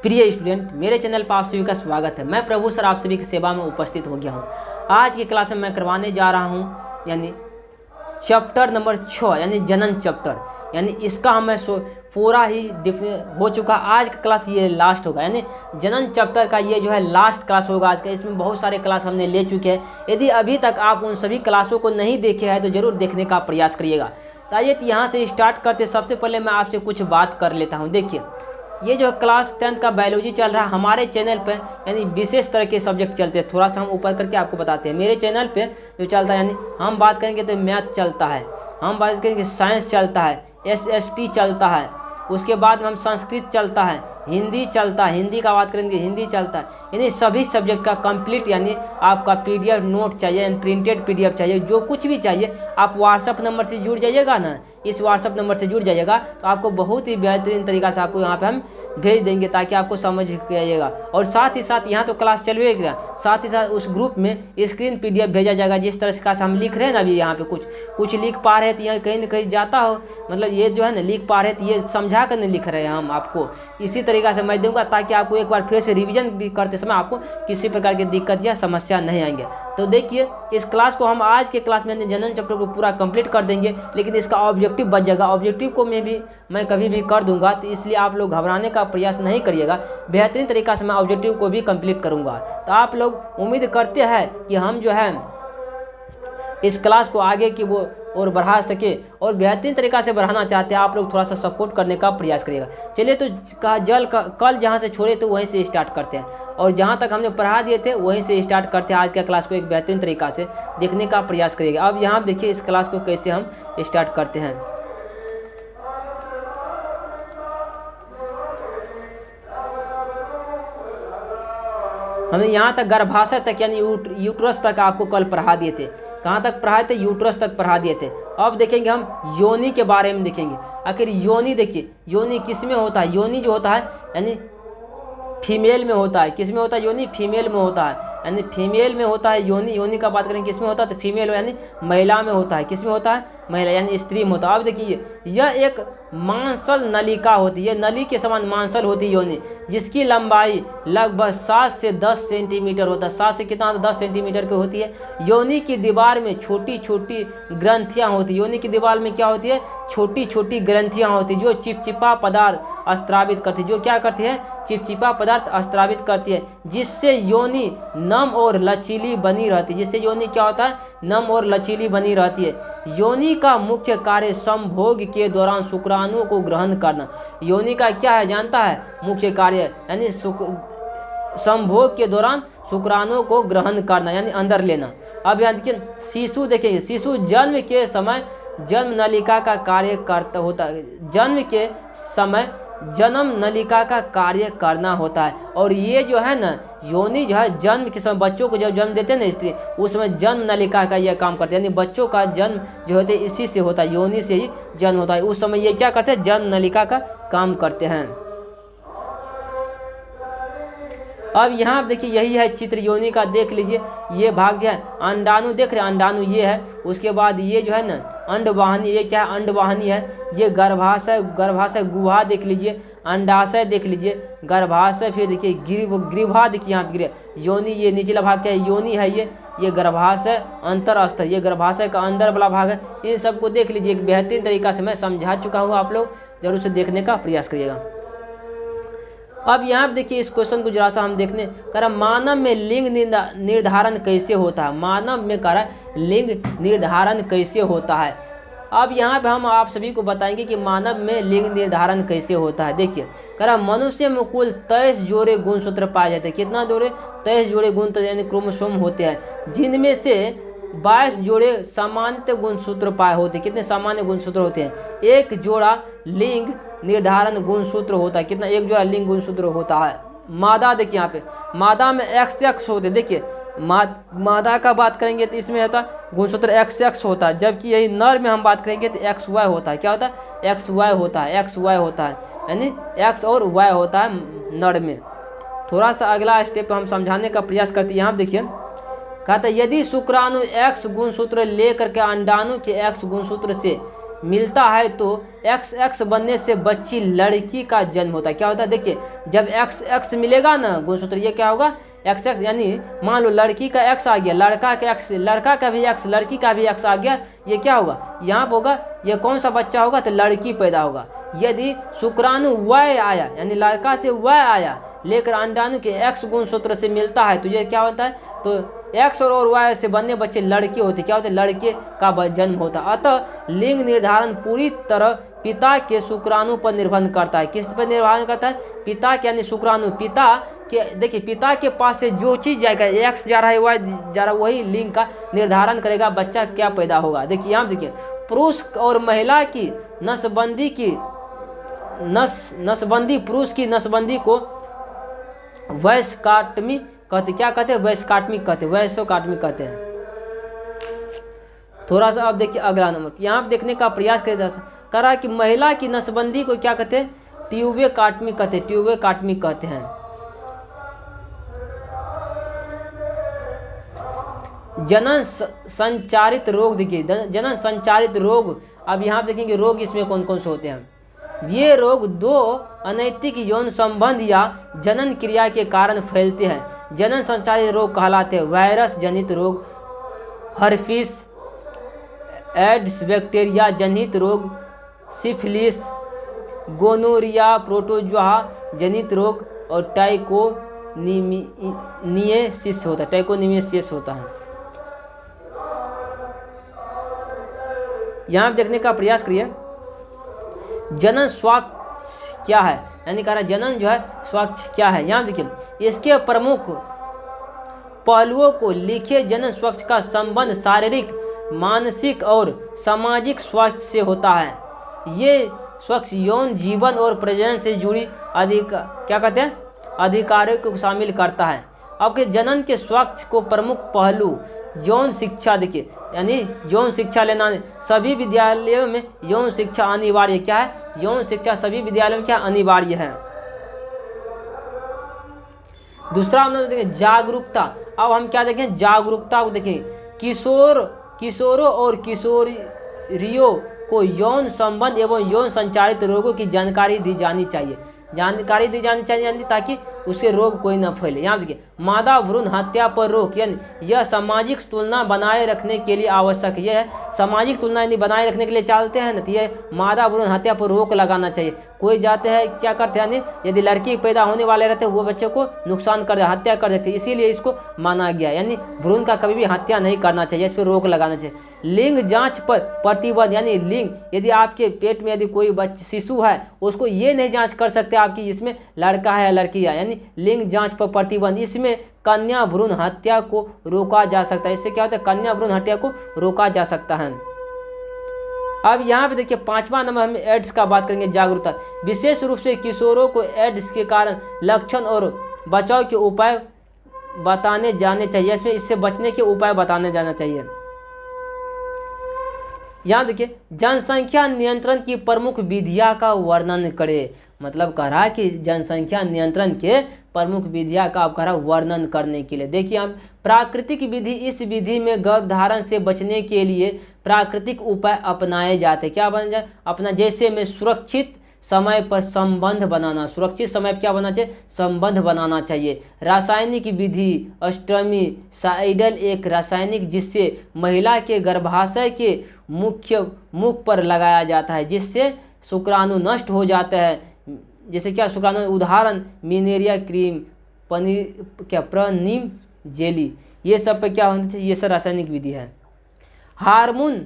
प्रिय स्टूडेंट, मेरे चैनल पर आप सभी का स्वागत है। मैं प्रभु सर आप सभी की सेवा में उपस्थित हो गया हूं। आज की क्लास में मैं करवाने जा रहा हूं यानी चैप्टर नंबर 6 यानी जनन चैप्टर, यानी इसका हमें पूरा ही हो चुका। आज का क्लास ये लास्ट होगा, यानी जनन चैप्टर का ये जो है लास्ट क्लास होगा आज का। इसमें बहुत सारे क्लास हमने ले चुके हैं। यदि अभी तक आप उन सभी क्लासों को नहीं देखे हैं तो ज़रूर देखने का प्रयास करिएगा। तो आइए यहाँ से स्टार्ट करते। सबसे पहले मैं आपसे कुछ बात कर लेता हूँ। देखिए, ये जो क्लास 10th का बायोलॉजी चल रहा है हमारे चैनल पे, यानी विशेष तरह के सब्जेक्ट चलते हैं। थोड़ा सा हम ऊपर करके आपको बताते हैं। मेरे चैनल पे जो चलता है, यानी हम बात करेंगे तो मैथ चलता है, हम बात करेंगे साइंस चलता है, SST चलता है, उसके बाद में हम संस्कृत चलता है, हिंदी चलता है, हिंदी का बात करेंगे हिंदी चलता है। यानी सभी सब्जेक्ट का कंप्लीट, यानी आपका PDF नोट चाहिए, यानी प्रिंटेड PDF चाहिए, जो कुछ भी चाहिए आप व्हाट्सअप नंबर से जुड़ जाइएगा ना। इस व्हाट्सअप नंबर से जुड़ जाइएगा तो आपको बहुत ही बेहतरीन तरीका से आपको यहाँ पे हम भेज देंगे ताकि आपको समझ जाइएगा। और साथ ही साथ यहाँ तो क्लास चलवेगा, साथ ही साथ उस ग्रुप में स्क्रीन PDF भेजा जाएगा। जिस तरह से हम लिख रहे हैं ना, अभी यहाँ पे कुछ लिख पा रहे हैं तो यहाँ कहीं ना कहीं जाता हो, मतलब ये जो है ना लिख पा रहे तो ये समझा कर नहीं लिख रहे हैं हम आपको। इसी तरीका से मैं दूंगा ताकि आपको एक बार फिर से रिवीजन भी करते समय आपको किसी प्रकार की दिक्कत या समस्या नहीं आएंगे। तो देखिए, इस क्लास को हम आज के क्लास में जनन चैप्टर को पूरा कंप्लीट कर देंगे, लेकिन इसका ऑब्जेक्टिव बच जाएगा। ऑब्जेक्टिव को मैं कभी भी कर दूंगा, तो इसलिए आप लोग घबराने का प्रयास नहीं करिएगा। बेहतरीन तरीका से मैं ऑब्जेक्टिव को भी कंप्लीट करूंगा। तो आप लोग उम्मीद करते हैं कि हम जो है इस क्लास को आगे की वो और बढ़ा सके, और बेहतरीन तरीका से बढ़ाना चाहते हैं आप लोग, थोड़ा सा सपोर्ट करने का प्रयास करिएगा। चलिए, तो कल जहाँ से छोड़े थे वहीं से स्टार्ट करते हैं, और जहाँ तक हमने पढ़ा दिए थे वहीं से स्टार्ट करते हैं। आज का क्लास को एक बेहतरीन तरीका से देखने का प्रयास करिएगा। अब यहाँ देखिए इस क्लास को कैसे हम स्टार्ट करते हैं। हमने यहाँ तक गर्भाशय तक यानी यूट्रस तक आपको कल पढ़ा दिए थे। कहाँ तक पढ़ाए थे? यूट्रस तक पढ़ा दिए थे। अब देखेंगे हम योनि के बारे में देखेंगे। आखिर योनि, देखिए योनि किस में होता है? योनि जो होता है यानी फीमेल में होता है। किस में होता है? योनि फीमेल में होता है, यानी फीमेल में होता है योनि। योनि का बात करेंगे किस में होता है? तो फीमेल यानी महिला में होता है। किस में होता है? महिला यानी स्त्री में होता है। अब देखिए, यह एक मांसल नलिका होती है, नली के समान मांसल होती है योनि, जिसकी लंबाई लगभग 7 से 10 सेंटीमीटर होता है। 7 से कितना? 10 सेंटीमीटर की होती है। योनि की दीवार में छोटी छोटी ग्रंथियां होती है। योनि की दीवार में क्या होती है? छोटी छोटी ग्रंथियां होती है, जो चिपचिपा पदार्थ स्त्रावित करती है। जो क्या करती है? चिपचिपा पदार्थ स्त्रावित करती है, जिससे योनि नम और लचीली बनी रहती है। जिससे योनि क्या होता है? नम और लचीली बनी रहती है। योनि का मुख्य कार्य संभोग के दौरान शुक्राणुओं को ग्रहण करना। योनि का क्या है जानता है? मुख्य कार्य यानी संभोग के दौरान शुक्राणुओं को ग्रहण करना, यानी अंदर लेना। अब यहाँ देखिए, शिशु देखेंगे। शिशु जन्म के समय जन्म नलिका का कार्य करता होता है। जन्म के समय जन्म नलिका का कार्य करना होता है। और ये जो है ना योनि जो है जन्म के समय, बच्चों को जब जन्म देते हैं ना स्त्री, उस समय जन्म नलिका का यह काम करते हैं। यानी बच्चों का जन्म जो होते हैं इसी से होता है, योनि से ही जन्म होता है। उस समय ये क्या करते हैं? जन्म नलिका का काम करते हैं। अब यहाँ देखिए, यही है चित्र योनि का। देख लीजिए, ये भाग जो है अंडाणु, देख रहे हैं अंडाणु ये है। उसके बाद ये जो है ना अंडवाहिनी, ये क्या है? अंडवाहिनी है। ये गर्भाशय, गर्भाशय गुहा देख लीजिए, अंडाशय देख लीजिए, गर्भाशय, फिर देखिए ग्रीवा देखिए यहाँ पे योनि। ये निचला भाग क्या है? योनि है। ये गर्भाशय अंतरस्थ, ये गर्भाशय का अंदर वाला भाग है। इन सबको देख लीजिए, एक बेहतरीन तरीका से मैं समझा चुका हूँ। आप लोग जरूर से देखने का प्रयास करिएगा। अब यहाँ पे देखिए, इस क्वेश्चन को जरा सा हम देखने कर, मानव में लिंग निर्धारण कैसे होता है? मानव में कर लिंग निर्धारण कैसे होता है? अब यहाँ पे हम आप सभी को बताएंगे कि मानव में लिंग निर्धारण कैसे होता है। देखिए, कर मनुष्य में कुल 23 जोड़े गुणसूत्र पाए जाते हैं। कितना जोड़े? 23 जोड़े गुण यानी क्रोमोसोम होते हैं, जिनमें से 22 जोड़े सामान्य गुणसूत्र पाए होते हैं। कितने सामान्य गुणसूत्र होते हैं? एक जोड़ा लिंग निर्धारण गुणसूत्र होता है। कितना? एक जोड़ा लिंग गुणसूत्र होता है। मादा देखिए, यहाँ पे मादा में XX होते हैं। देखिए, मादा का बात करेंगे तो इसमें होता है गुणसूत्र XX होता है, जबकि यही नर में हम बात करेंगे तो XY होता है। क्या होता है? XY होता है। XY होता है, यानी X और Y होता है नर में। थोड़ा सा अगला स्टेप हम समझाने का प्रयास करते हैं। यहाँ देखिए, कहता है यदि शुक्राणु X गुणसूत्र लेकर के अंडाणु के X गुणसूत्र से मिलता है तो एक्स एक्स बनने से बच्ची लड़की का जन्म होता है। क्या होता है देखिए, जब एक्स एक्स मिलेगा ना गुणसूत्र, ये क्या होगा एक्स एक्स, यानी मान लो लड़की का एक्स आ गया, लड़का का एक्स, लड़का का भी एक्स, लड़की का भी एक्स आ गया, ये क्या होगा यहाँ पर होगा, ये कौन सा बच्चा होगा तो लड़की पैदा होगा। यदि शुक्राणु वाय आया यानी लड़का से वाय आया लेकर अंडाणु के एक्स गुणसूत्र से मिलता है तो ये क्या होता है, तो एक्स और वाई से बनने बच्चे लड़के होते, क्या होते लड़के का जन्म होता। अतः लिंग निर्धारण पूरी तरह पिता के शुक्राणु पर निर्भर करता है। किस पर निर्भर करता है, पिता के यानी शुक्राणु, पिता के देखिए पिता के पास से जो चीज़ जाएगा, एक्स जा रहा है वाई जा रहा है, वही लिंग का निर्धारण करेगा बच्चा क्या पैदा होगा। देखिए यहाँ देखिए, पुरुष और महिला की नसबंदी पुरुष की नसबंदी को वैश्काटमी कहते, क्या कहते हैं वैश्काटमी कहते, वैश्काटमी कहते हैं। थोड़ा सा अब देखिए अगला नंबर, यहाँ पे देखने का प्रयास करा कि महिला की नसबंदी को क्या कहते हैं, ट्यूबेकाटमी कहते, ट्यूबेकाटमी कहते हैं। जनन संचारित रोग, देखिए जनन संचारित रोग, अब यहाँ देखेंगे रोग इसमें कौन कौन से होते हैं। ये रोग दो अनैतिक यौन संबंध या जनन क्रिया के कारण फैलते हैं, जनन संचारित रोग कहलाते हैं। वायरस जनित रोग, हर्पीस, एड्स, बैक्टीरिया जनित रोग, सिफिलिस, गोनोरिया, प्रोटोजोआ जनित रोग और टाइकोनिमिसिस होता है, टाइकोनिमिसिस होता है। यहाँ देखने का प्रयास करिए, जनन स्वास्थ्य क्या है, यानी कह रहा जनन जो है स्वास्थ्य क्या है। यहाँ देखिए, इसके प्रमुख पहलुओं को लिखे। जनन स्वास्थ्य का संबंध शारीरिक, मानसिक और सामाजिक स्वास्थ्य से होता है। ये स्वास्थ्य यौन जीवन और प्रजनन से जुड़ी क्या कहते हैं अधिकारों को शामिल करता है। आपके जनन के स्वास्थ्य को प्रमुख पहलू यौन शिक्षा, देखिए यानी यौन शिक्षा लेना, सभी विद्यालयों में यौन शिक्षा अनिवार्य। क्या है, यौन शिक्षा सभी विद्यालयों में क्या अनिवार्य है। दूसरा हम देखें जागरूकता। अब हम क्या देखें, जागरूकता को देखें। किशोरों और किशोरियों को यौन संबंध एवं यौन संचारित रोगों की जानकारी दी जानी चाहिए, यानी ताकि उसके रोग कोई न फैले। यहाँ देखिए, मादा भ्रूण हत्या पर रोक, यानी यह सामाजिक तुलना बनाए रखने के लिए आवश्यक है। यह है सामाजिक तुलना यानी बनाए रखने के लिए चलते हैं ना, तो यह मादा भ्रूण हत्या पर रोक लगाना चाहिए। कोई जाते हैं क्या करते हैं, यानी यदि लड़की पैदा होने वाले रहते हैं वो बच्चे को नुकसान कर हत्या कर देते, इसीलिए इसको माना गया, यानी भ्रूण का कभी भी हत्या नहीं करना चाहिए, इस पर रोक लगाना चाहिए। लिंग जाँच पर प्रतिबंध, यानी लिंग यदि आपके पेट में यदि कोई शिशु है उसको ये नहीं जाँच कर सकते आपकी इसमें लड़का है या लड़की है, यानी लिंग जांच पर प्रतिबंध। इसमें कन्या भ्रूण हत्या को रोका जा सकता है। इससे क्या होता है, कन्या भ्रूण हत्या को रोका जा सकता है। अब यहाँ पे देखिए 5वां नंबर हम एड्स का बात करेंगे, जागरूकता। विशेष रूप से किशोरों को एड्स के कारण लक्षण और बचाव के उपाय बताने जाने चाहिए, इसमें इससे बचने के उपाय बताने जाना चाहिए। यहाँ देखिए, जनसंख्या नियंत्रण की प्रमुख विधियां का वर्णन करें। मतलब कह रहा है कि जनसंख्या नियंत्रण के प्रमुख विधियां का आप कह रहा वर्णन करने के लिए देखिए, हम प्राकृतिक विधि, इस विधि में गर्भधारण से बचने के लिए प्राकृतिक उपाय अपनाए जाते। क्या बन जाए अपना, जैसे में सुरक्षित समय पर संबंध बनाना, सुरक्षित समय पर क्या बनाना चाहिए, संबंध बनाना चाहिए। रासायनिक विधि, स्टर्मिसाइडल एक रासायनिक जिससे महिला के गर्भाशय के मुख पर लगाया जाता है, जिससे शुक्राणु नष्ट हो जाता है। जैसे क्या शुक्राणु, उदाहरण मिनेरिया क्रीम, प्रनीम जेली, ये सब पे क्या होना चाहिए, ये सब रासायनिक विधि है। हार्मोन,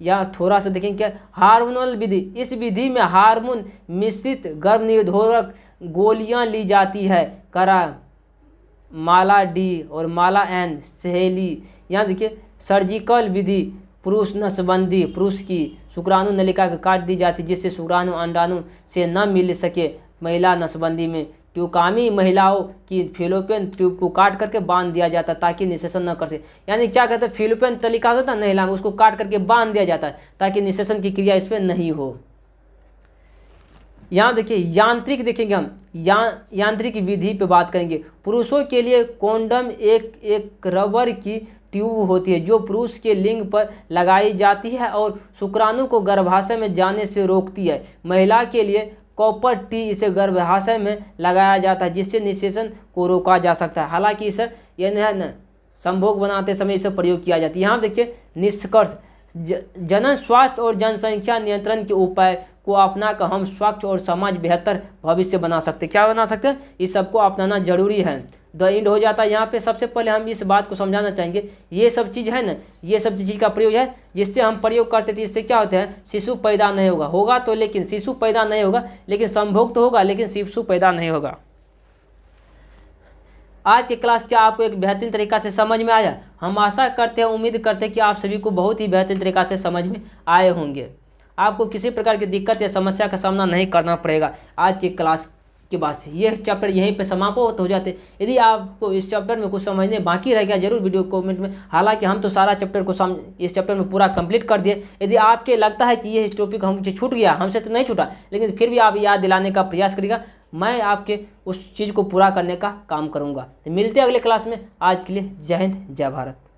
या थोड़ा सा देखेंगे क्या, हार्मोनल विधि, इस विधि में हार्मोन मिश्रित गर्भनिरोधक गोलियां ली जाती है। करा माला डी और माला एन सहेली। यहाँ देखिए, सर्जिकल विधि, पुरुष नसबंदी, पुरुष की शुक्राणु नलिका को काट दी जाती जिससे शुक्राणु अंडाणु से न मिल सके। महिला नसबंदी में ट्यूकामी महिलाओं की फिलोपियन ट्यूब को काट करके बांध दिया जाता ताकि निषेचन न कर सके। यानी क्या कहते हैं, फिलोपियन तलिका होता है महिला में, उसको काट करके बांध दिया जाता है ताकि निषेचन की क्रिया इसमें नहीं हो। यहाँ देखिए, यांत्रिक देखेंगे हम, यांत्रिक विधि पे बात करेंगे। पुरुषों के लिए कॉन्डम एक रबर की ट्यूब होती है जो पुरुष के लिंग पर लगाई जाती है और शुक्राणु को गर्भाशय में जाने से रोकती है। महिला के लिए कॉपर टी इसे गर्भाशय में लगाया जाता है जिससे निषेचन को रोका जा सकता है। हालांकि इसे संभोग बनाते समय इसे प्रयोग किया जाता है। यहाँ देखिए निष्कर्ष, जनन स्वास्थ्य और जनसंख्या नियंत्रण के उपाय को अपना कर हम स्वच्छ और समाज बेहतर भविष्य बना सकते हैं। क्या बना सकते हैं? इस सबको अपनाना जरूरी है। द एंड हो जाता है यहाँ पे। सबसे पहले हम इस बात को समझाना चाहेंगे, ये सब चीज़ है ना, ये सब चीज़ का प्रयोग है जिससे हम प्रयोग करते थे, इससे क्या होता है, शिशु पैदा नहीं होगा तो, लेकिन शिशु पैदा नहीं होगा, लेकिन संभोग तो होगा लेकिन शिशु पैदा नहीं होगा। आज की क्लास क्या आपको एक बेहतरीन तरीका से समझ में आया? हम आशा करते हैं, उम्मीद करते हैं कि आप सभी को बहुत ही बेहतरीन तरीका से समझ में आए होंगे। आपको किसी प्रकार की दिक्कत या समस्या का सामना नहीं करना पड़ेगा आज की क्लास के बाद से। ये चैप्टर यहीं पे समाप्त हो जाते। यदि आपको इस चैप्टर में कुछ समझने बाकी रह गया जरूर वीडियो कमेंट में। हालांकि हम तो सारा चैप्टर को इस चैप्टर में पूरा कंप्लीट कर दिए। यदि आपके लगता है कि ये टॉपिक हमसे छूट गया, हमसे तो नहीं छूटा, लेकिन फिर भी आप याद दिलाने का प्रयास करिएगा, मैं आपके उस चीज़ को पूरा करने का काम करूँगा। मिलते हैं अगले क्लास में। आज के लिए जय हिंद, जय भारत।